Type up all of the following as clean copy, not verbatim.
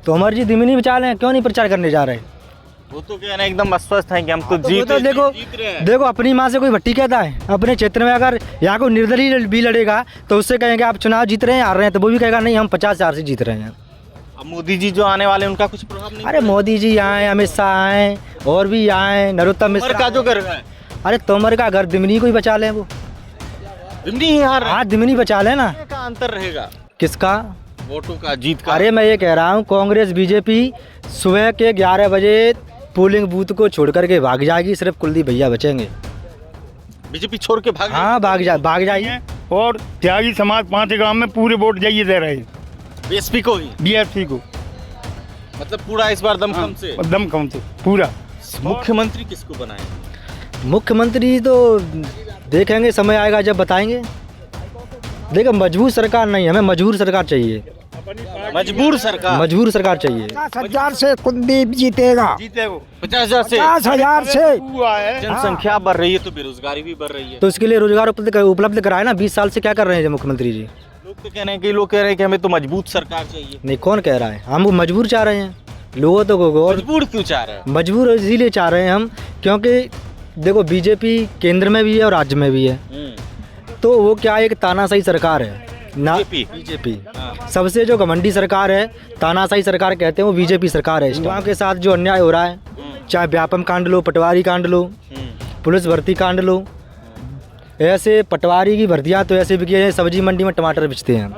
तो अमर जी दिमिनी बचा लें, क्यों नहीं प्रचार करने जा रहे? वो तो कहना एकदम अस्वस्थ है कि हम तो जीत तो देखो रहे हैं। देखो अपनी माँ से कोई भट्टी कहता है? अपने क्षेत्र में अगर यहाँ को निर्दलीय भी लड़ेगा तो उससे कहेंगे आप चुनाव जीत रहे हैं, हार रहे हैं, तो वो भी कहेगा नहीं हम 50,000 से जीत रहे हैं। अब मोदी जी जो आने वाले हैं, उनका कुछ प्रभाव नहीं? अरे मोदी जी आए, अमित शाह आए, और भी आए, नरोत्तम तोमर मिश्रा का जो घर है, अरे तोमर का घर दिमिनी को ही बचा लें वो। दिमनी ही हार रहे हैं। हाँ दिमिनी बचा लेना। का अंतर रहेगा किसका? वोटों का, जीत का? अरे मैं ये कह रहा हूँ कांग्रेस बीजेपी सुबह के 11 बजे पोलिंग बूथ को छोड़ करके भाग जाएगी, सिर्फ कुलदीप भैया बचेंगे। बीजेपी छोड़ के भाग? हाँ भाग जाएगी। और त्यागी समाज 5 गांव में पूरे वोट जाइए दे रहे हैं बीएसपी को ही, बीएसपी को। मतलब पूरा इस बार दमखम से? दमखम से पूरा। मुख्यमंत्री किसको बनाए? मुख्यमंत्री तो देखेंगे, समय आएगा जब बताएंगे। देखो मजबूर सरकार नहीं, हमें मजबूर सरकार चाहिए। मजबूर सरकार? मजबूर सरकार चाहिए। 50,000 से कुलदीप जीतेगा। जीते वो 50,000 से? 50,000 से। हुआ है। जनसंख्या बढ़ रही है तो बेरोजगारी भी बढ़ रही है, तो इसके लिए रोजगार उपलब्ध कराए ना। 20 साल से क्या कर रहे हैं मुख्यमंत्री जी? लोग तो कह रहे हैं, कई लोग कह रहे हैं कि हमें तो मजबूत सरकार चाहिए। नहीं, कौन कह रहा है? हम वो मजबूर चाह रहे हैं। लोगों तो और मजबूर क्यों चाह रहे हैं? मजबूर इसीलिए चाह रहे हैं हम, क्योंकि देखो बीजेपी केंद्र में भी है और राज्य में भी है, तो वो क्या एक तानाशाही सरकार है ना। बीजेपी सबसे जो घमंडी सरकार है, तानाशाही सरकार कहते हैं, वो बीजेपी सरकार है। युवाओं के साथ जो अन्याय हो रहा है, चाहे व्यापम कांड लो, पटवारी कांड लो, पुलिस भर्ती कांड लो, ऐसे पटवारी की भर्तियाँ तो ऐसे भी किए हैं, सब्जी मंडी में टमाटर बेचते हैं।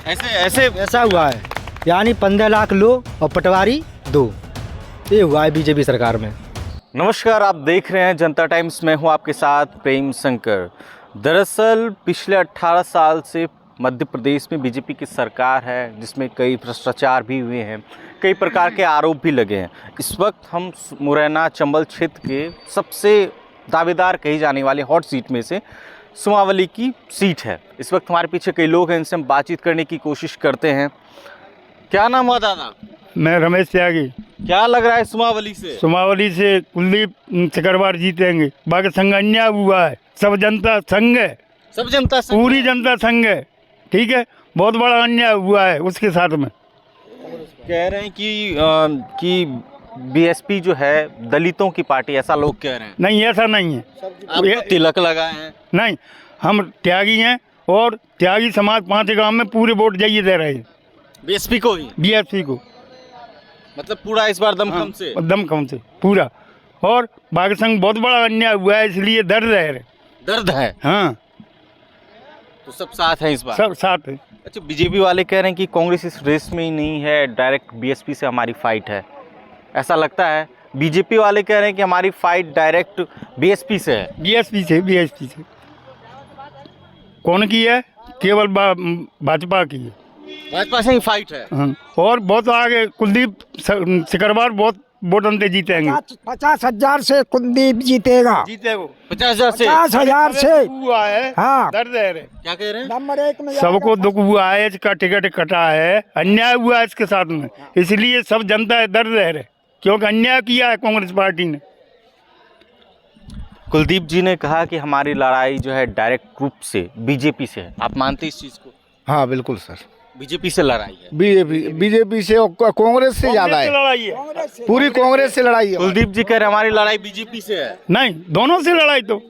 ऐसे ऐसा हुआ है, यानी 15 लाख लो और पटवारी 2, ये हुआ है बीजेपी सरकार में। नमस्कार, आप देख रहे हैं जनता टाइम्स। मैं हूं आपके साथ प्रेम शंकर। दरअसल पिछले 18 साल से मध्य प्रदेश में बीजेपी की सरकार है, जिसमें कई भ्रष्टाचार भी हुए हैं, कई प्रकार के आरोप भी लगे हैं। इस वक्त हम मुरैना चंबल क्षेत्र के सबसे दावेदार कही जाने वाले हॉट सीट में से सुमावली की सीट है। इस वक्त हमारे पीछे कई लोग हैं, इनसे हम बातचीत करने की कोशिश करते हैं। क्या नाम हुआ दादा? मैं रमेश त्यागी। क्या लग रहा है सुमावली से? सुमावली से कुलदीप सिकरवार जीतेंगे। बाकी संघ अन्याय हुआ है, सब जनता संघ है, सब जनता संघ? पूरी जनता संघ है, ठीक है। बहुत बड़ा अन्याय हुआ है उसके साथ में। कह रहे हैं कि बीएसपी जो है दलितों की पार्टी, ऐसा लोग कह रहे हैं। नहीं, ऐसा नहीं है। आप तो तिलक लगाए हैं। नहीं, हम त्यागी हैं और त्यागी समाज 5 गांव में पूरे वोट जाइए दे रहे हैं बीएसपी को ही? बीएसपी को। मतलब पूरा इस बार दमखम से? दमखम से पूरा। और बाकी संघ बहुत बड़ा अन्याय हुआ है, इसलिए दर्द है। दर्द है? हाँ, तो सब साथ हैं इस बार? सब साथ है। अच्छा, बीजेपी वाले कह रहे हैं कि कांग्रेस इस रेस में ही नहीं है, डायरेक्ट बीएसपी से हमारी फाइट है, ऐसा लगता है? बीजेपी वाले कह रहे हैं कि हमारी फाइट डायरेक्ट बीएसपी से है। बीएसपी से कौन की है? केवल भाजपा की है। भाजपा से ही फाइट है? हाँ। और बहुत आगे कुलदीप सिकरवार बहुत वोट अंतर जीतेंगे। 50,000 से कुलदीप जीतेगा। जीते वो 50,000 से? 50,000 से। हुआ है। हाँ। दर्द है। क्या कह रहे हैं? नंबर 1 में सबको दुख हुआ है, इसका टिकट कटा है, अन्याय हुआ है इसके साथ में, इसलिए सब जनता है दर्द है, क्योंकि अन्याय किया है कांग्रेस पार्टी ने। कुलदीप जी ने कहा कि हमारी लड़ाई जो है डायरेक्ट रूप से बीजेपी से है। आप मानते इस चीज को? हाँ बिल्कुल सर, बीजेपी से लड़ाई है? बीजेपी से और कांग्रेस से ज्यादा है, लड़ाई है, पूरी कांग्रेस से लड़ाई है। कुलदीप जी कह रहे हमारी लड़ाई बीजेपी से है। नहीं, दोनों से लड़ाई। तो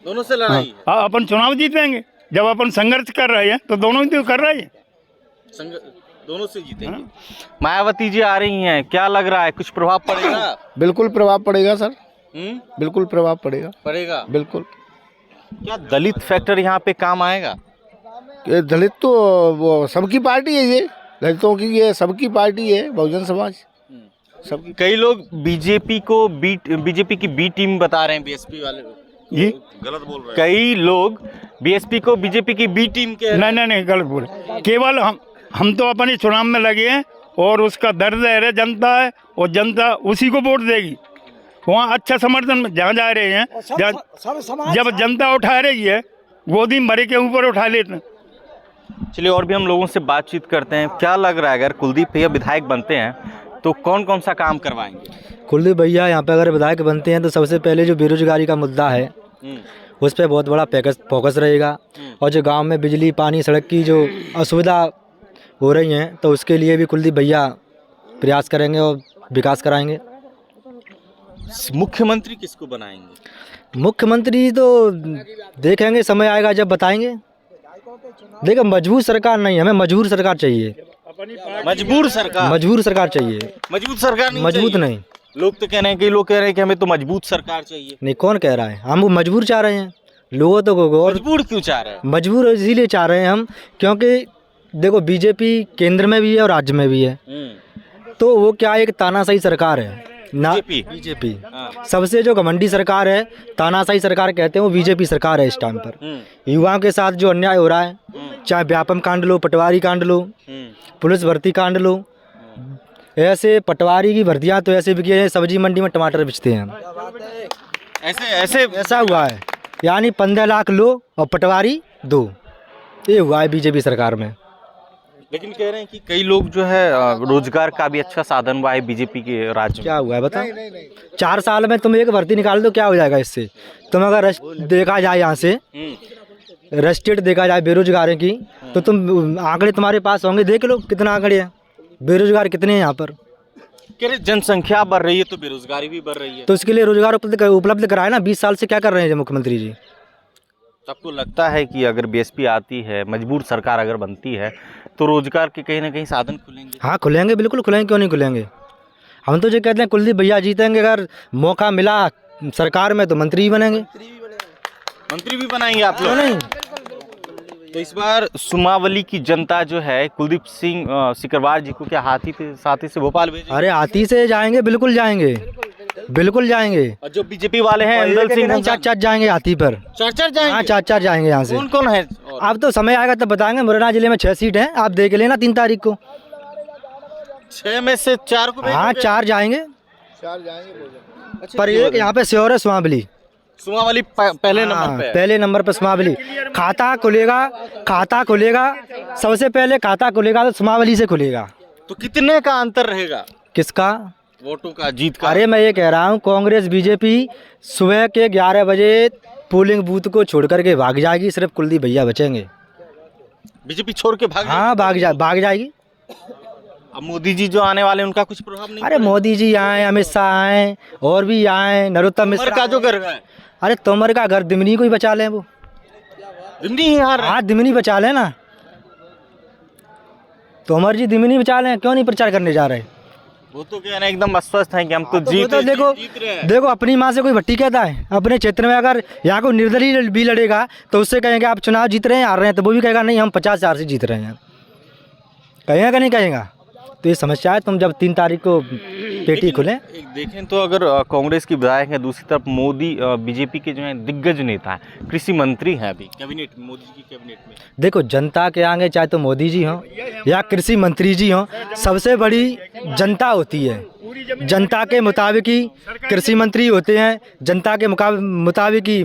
दोनों से लड़ाई है? अपन चुनाव जीतेंगे, जब अपन संघर्ष कर रहे हैं तो दोनों ही तो कर रहे हैं। दोनों से जीतेंगे। मायावती जी आ रही हैं, क्या लग रहा है, कुछ प्रभाव पड़ेगा? बिल्कुल प्रभाव पड़ेगा सर, बिल्कुल प्रभाव पड़ेगा। बिल्कुल। क्या दलित फैक्टर यहाँ पे काम आएगा? ये दलित तो वो सबकी पार्टी है, ये दलितों की ये सबकी पार्टी है, बहुजन समाज सबकी। कई लोग बीजेपी की बी टीम बता रहे हैं, बीएसपी वाले जी गलत बोल रहे हैं। कई लोग बीएसपी को बीजेपी की बी टीम के नहीं, गलत बोले। केवल हम तो अपने चुनाव में लगे हैं और उसका दर्द है जनता है, और जनता उसी को वोट देगी। वहाँ अच्छा समर्थन जहाँ जा रहे हैं, जब जनता उठा रही है, गोदी भरे के ऊपर उठा लेते हैं। चलिए और भी हम लोगों से बातचीत करते हैं। क्या लग रहा है, अगर कुलदीप भैया विधायक बनते हैं तो कौन कौन सा काम करवाएंगे? कुलदीप भैया यहाँ पे अगर विधायक बनते हैं तो सबसे पहले जो बेरोजगारी का मुद्दा है उस पर बहुत बड़ा फोकस रहेगा, और जो गांव में बिजली पानी सड़क की जो असुविधा हो रही हैं, तो उसके लिए भी कुलदीप भैया प्रयास करेंगे और विकास कराएंगे। मुख्यमंत्री किसको बनाएंगे? मुख्यमंत्री तो देखेंगे, समय आएगा जब बताएंगे। देखो मजबूत सरकार नहीं, हमें मजबूर सरकार चाहिए। मजबूर सरकार? मजबूर सरकार चाहिए, मजबूत सरकार नहीं मजबूत चाहिए? नहीं। लोग तो कह रहे हैं, कई लोग कह रहे हैं कि हमें तो मजबूत सरकार चाहिए। नहीं, कौन कह रहा है? हम मजबूर चाह रहे हैं, लोगों तो और मजबूर क्यों चाह रहे हैं? मजबूर इसीलिए चाह रहे हैं हम, क्योंकि देखो बीजेपी केंद्र में भी है और राज्य में भी है। तो वो क्या एक तानाशाही सरकार है ना, बीजेपी सबसे जो घमंडी सरकार है, तानाशाही सरकार कहते हैं, वो बीजेपी सरकार है इस टाइम पर। युवाओं के साथ जो अन्याय हो रहा है, चाहे व्यापम कांड लो, पटवारी कांड लो, पुलिस भर्ती कांड लो, ऐसे पटवारी की भर्तियां तो ऐसे भी किए हैं, सब्जी मंडी में टमाटर बेचते हैं। ऐसे ऐसा हुआ है, यानी 15 लाख लो और पटवारी 2, ये हुआ है बीजेपी सरकार में। लेकिन कह रहे हैं कि कई लोग जो है रोजगार का भी अच्छा साधन हुआ है बीजेपी के राज्य में। क्या हुआ है बताओ? 4 साल में तुम एक भर्ती निकाल दो, क्या हो जाएगा इससे? तुम अगर देखा जाए यहाँ से रेस्टेट देखा जाए बेरोजगारों की, तो तुम आंकड़े तुम्हारे पास होंगे, देख लो कितना आंकड़े हैं, बेरोजगार कितने हैं यहाँ पर। कह रहे जनसंख्या बढ़ रही है तो बेरोजगारी भी बढ़ रही है, तो इसके लिए रोजगार उपलब्ध कराए ना। 20 साल से क्या कर रहे हैं मुख्यमंत्री जी? आपको लगता है कि अगर बीएसपी आती है, मजबूर सरकार अगर बनती है, तो रोजगार के कहीं ना कहीं साधन खुलेंगे? हाँ खुलेंगे, बिल्कुल खुलेंगे, क्यों नहीं खुलेंगे। हम तो जो कहते हैं कुलदीप भैया जीतेंगे, अगर मौका मिला सरकार में तो मंत्री भी बनेंगे। मंत्री भी बनाएंगे आप लोग? नहीं, तो इस बार सुमावली की जनता जो है कुलदीप सिंह सिकरवार जी को क्या साथी से भोपाल भेजेंगे? अरे हाथी से जाएंगे, बिल्कुल जाएंगे, बिल्कुल जाएंगे। और जो बीजेपी वाले हैं अंदर सिंह 4 जाएंगे हाथी पर। 4 जाएंगे? हाँ 4 जाएंगे यहाँ से। कौन कौन है? अब तो समय आएगा तब बताएंगे। मुरैना जिले में 6 सीट हैं, आप देख लेना 3 तारीख को। 6 में से 4 को? हाँ 4 जाएंगे, पर एक यहाँ पे श्योर है सुमावली। सुमावली पहले नंबर पे है। पहले नंबर पे सुमावली। खाता खुलेगा, सबसे पहले खाता खुलेगा तो सुमावली से खुलेगा। तो कितने का अंतर रहेगा? किसका? वोटों का, जीत का? अरे मैं ये कह रहा हूँ, कांग्रेस बीजेपी सुबह के 11 बजे पोलिंग बूथ को छोड़ करके भाग जाएगी, सिर्फ कुलदीप भैया बचेंगे। बीजेपी छोड़ के भाग? हाँ भाग जाएगी। अब मोदी जी जो आने वाले उनका कुछ प्रभाव नहीं? अरे मोदी जी आए, अमित शाह आए, और भी आए, नरोत्तम मिश्रा का जो घर है। अरे तोमर का घर दिमनी को ही बचा लें, वो दिमनी ही हार रहा है। हाँ दिमनी बचा लें ना, तोमर जी दिमनी बचा लें, क्यों नहीं प्रचार करने जा रहे? वो तो क्या है, एकदम अस्वस्थ हैं कि हम तो जीत रहे हैं। देखो अपनी माँ से कोई भट्टी कहता है। अपने क्षेत्र में अगर यहाँ को निर्दलीय भी लड़ेगा तो उससे कहेंगे आप चुनाव जीत रहे हैं, हार रहे हैं, तो वो भी कहेगा नहीं हम 50,000 से जीत रहे हैं। कहेगा कि नहीं कहेगा? तो ये समस्या है। तुम जब 3 तारीख को पेटी खुले देखें तो अगर कांग्रेस की विधायक है, दूसरी तरफ मोदी बीजेपी के जो है दिग्गज नेता हैं, कृषि मंत्री हैं अभी कैबिनेट, मोदी जी की कैबिनेट में। देखो जनता के आगे चाहे तो मोदी जी हों या कृषि मंत्री जी हों, सबसे बड़ी जनता होती है। जनता के मुताबिक ही कृषि मंत्री होते हैं, जनता के मुताबिक ही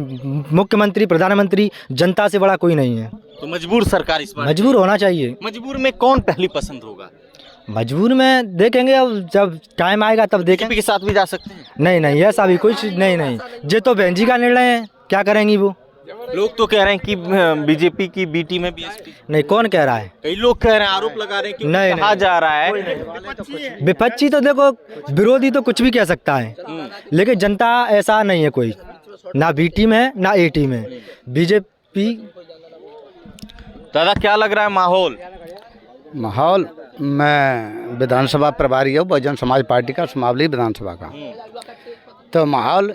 मुख्यमंत्री, प्रधानमंत्री, जनता से बड़ा कोई नहीं है। तो मजबूर सरकार इस बार मजबूर होना चाहिए। मजबूर में कौन पहली पसंद होगा? मजबूर में देखेंगे, अब जब टाइम आएगा तब देखेंगे। के साथ भी जा सकते हैं? नहीं ऐसा भी कुछ नहीं। ये तो बहन जी का निर्णय है, क्या करेंगी वो। लोग तो कह रहे हैं कि बीजेपी की बी टीम है बीएसपी। नहीं, कौन कह रहा है? कई लोग कह रहे हैं, आरोप लगा रहे हैं कि नहीं, कहा जा रहा है। विपक्षी तो देखो, विरोधी तो कुछ भी कह सकता है, लेकिन जनता ऐसा नहीं है कोई, ना बी टीम है ना ए टीम है, बीजेपी। दादा क्या लग रहा है माहौल? मैं विधानसभा प्रभारी हूँ बहुजन समाज पार्टी का, सुमावली विधानसभा का। तो माहौल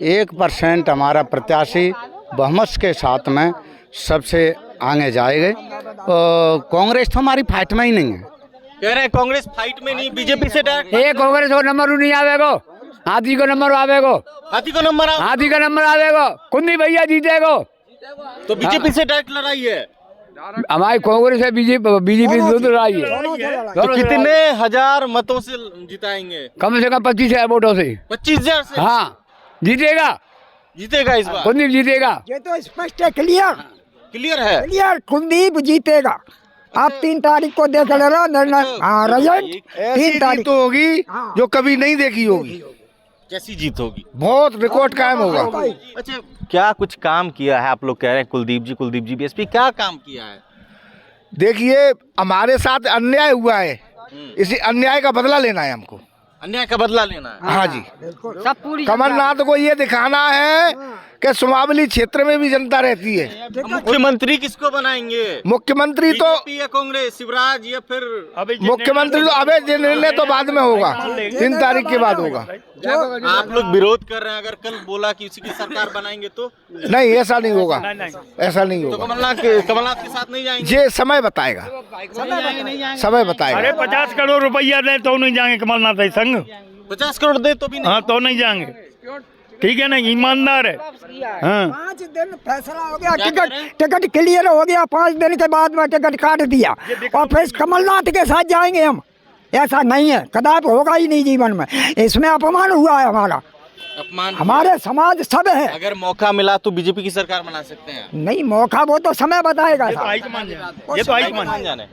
1% हमारा प्रत्याशी बहुमत के साथ में सबसे आगे जाएंगे। कांग्रेस तो हमारी फाइट में ही नहीं है। कह रहे हैं कांग्रेस फाइट में नहीं, बीजेपी से डायरेक्ट। ये कांग्रेस को नंबर नहीं आवेगो, हाथी को नंबर आवेगो, हाथी को नंबर आवेगो, कुंदी भैया जीतेगो। तो बीजेपी से डायरेक्ट लड़ाई है हमारी, कांग्रेस है बीजेपी लड़ाई है। तो कितने हजार मतों से जिताएंगे? कम से कम 25,000 वोटों से। 25,000 से? हाँ जीतेगा इस बार कुलदीप जीतेगा। ये तो स्पष्ट है, क्लियर है। कुलदीप जीतेगा। आप 3 तारीख को देख लेना निर्णय। हाँ रिजल्ट 3 तारीख तो होगी जो कभी नहीं देखी होगी। कैसी जीत होगी? बहुत रिकॉर्ड कायम होगा। अच्छा, क्या कुछ काम किया है? आप लोग कह रहे हैं कुलदीप जी बीएसपी, क्या काम किया है? देखिए, हमारे साथ अन्याय हुआ है, इसी अन्याय का बदला लेना है हमको। अन्याय का बदला लेना है। हाँ जी, कमलनाथ को ये दिखाना है कि सुमावली क्षेत्र में भी जनता रहती है। मुख्यमंत्री किसको बनाएंगे? मुख्यमंत्री तो बीजेपी या कांग्रेस, शिवराज या फिर मुख्यमंत्री तो अबे निर्णय तो बाद में होगा, 3 तारीख के बाद होगा। आप लोग विरोध कर रहे हैं, अगर कल बोला कि उसी की सरकार बनाएंगे तो? नहीं, ऐसा नहीं होगा, ऐसा नहीं तो होगा। कमलनाथ के साथ नहीं जाएंगे? ये समय बताएगा, समय बताएगा। अरे 50 करोड़ रुपया दे तो नहीं जाएंगे कमलनाथ संग। 50 करोड़ दे तो भी नहीं? हाँ, तो नहीं जाएंगे। ठीक है ना, ईमानदार है। हाँ, 5 दिन फैसला हो गया, टिकट क्लियर हो गया, 5 दिन के बाद में टिकट काट दिया और फिर कमलनाथ के साथ जाएंगे हम। ऐसा नहीं है, कदापि होगा ही नहीं जीवन में। इसमें अपमान हुआ है हमारा, अपमान। हमारे समाज सब है। अगर मौका मिला तो बीजेपी की सरकार बना सकते हैं? नहीं, मौका वो तो समय बताएगा। ये तो हाईकमान जाने।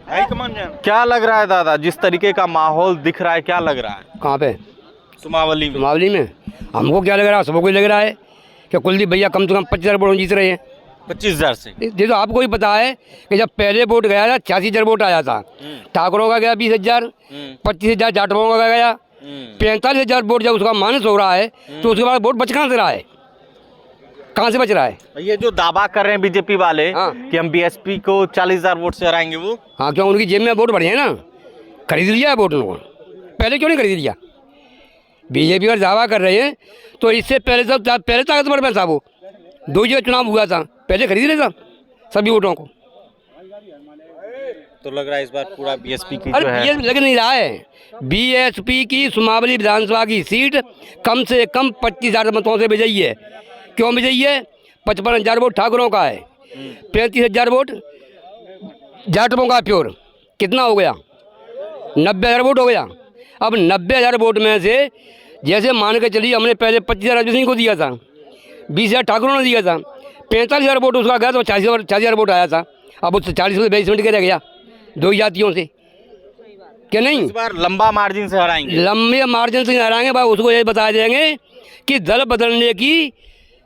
क्या लग रहा है दादा, जिस तरीके का माहौल दिख रहा है, क्या लग रहा है कहाँ पे? सुमावली में? मावली में हमको क्या लग रहा है, सबको लग रहा है कि कुलदीप भैया कम से कम 25,000 वोट जीत रहे हैं। 25,000 से? ये तो आपको ही पता है कि जब पहले वोट गया था 86,000 वोट आया था, ठाकुरों का गया 20,000, 25,000 जाटवों का गया, 45,000 वोट जब उसका माइनस हो रहा है तो उसके बाद वोट बच कहाँ से रहा है? कहाँ से बच रहा है? ये जो दावा कर रहे हैं बीजेपी वाले कि हम बीएसपी को 40,000 वोट से हराएंगे, वो? हाँ, क्यों? उनकी जेब में वोट बढ़े हैं ना, खरीद लिया है वोट उन्होंने। पहले क्यों नहीं खरीद लिया? बीजेपी पर दावा कर रहे हैं तो इससे पहले ताकतवर में था वो, 2 जगह चुनाव हुआ था, पहले खरीद लेता सभी वोटों को। तो लग रहा है इस बार पूरा बीएसपी की जो अरे है। बीएसपी लग नहीं रहा है। बीएसपी की सुमावली विधानसभा की सीट कम से कम 25,000 मतों से विजयी है। क्यों विजयी है? 55,000 वोट ठाकुरों का है, 35,000 वोट जाटवों का प्योर। कितना हो गया? 90,000 वोट हो गया। अब 90,000 वोट में से जैसे मान के चलिए हमने पहले 25,000 अजय सिंह को दिया था, 20,000 ठाकुरों ने दिया था, 45,000 वोट उसका गया तो 40,000 वोट आया था। अब उससे 40 से 22 मिनट के रह गया 2 जातियों से, क्या नहीं? इस बार लंबा मार्जिन से हराएंगे? लंबे मार्जिन से हराएंगे भाई। उसको ये बता देंगे कि दल बदलने की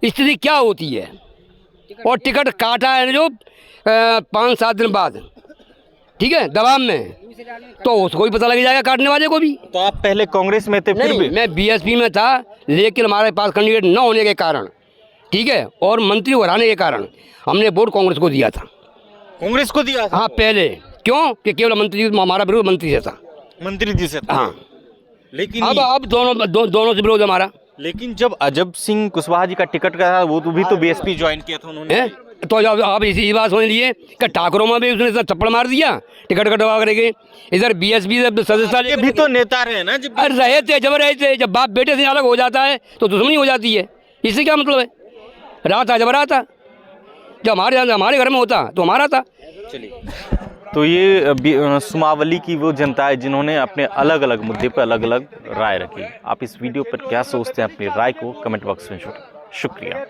स्थिति क्या होती है, और टिकट काटा है जो 5-7 दिन बाद, ठीक है, दबाव में, तो उसको भी पता लग जाएगा काटने वाले को भी। तो आप पहले कांग्रेस में थे? फिर भी? मैं बीएसपी में था, लेकिन हमारे पास कैंडिडेट न होने के कारण, ठीक है, और मंत्री को हराने के कारण हमने वोट कांग्रेस को दिया था। कांग्रेस को दिया था? हाँ, पहले। क्यों? कि केवल मंत्री, हमारा विरोध मंत्री से था। मंत्री जी से था? हाँ। लेकिन अब दोनों से विरोध हमारा। लेकिन जब अजब सिंह कुशवाहा जी का टिकट का था, वो तो भी तो बीएसपी ज्वाइन किया था उन्होंने। तो जब आप इसी बात सुन लिए कि ठाकुरों में भी उसने थप्पड़ मार दिया टिकट कटवा करके। इधर बीएसपी से सदस्यता ये भी तो नेता रहे ना जब? अरे रहे थे, जब रहे थे। जब बाप बेटे से अलग हो जाता है तो दुश्मनी हो जाती है। इससे क्या मतलब है? रहा था जब रहा था, जब हमारे घर में होता तो हमारा था। चलिए, तो ये सुमावली की वो जनता है जिन्होंने अपने अलग अलग मुद्दे पर अलग अलग राय रखी। आप इस वीडियो पर क्या सोचते हैं? अपनी राय को कमेंट बॉक्स में छोड़ें। शुक्रिया।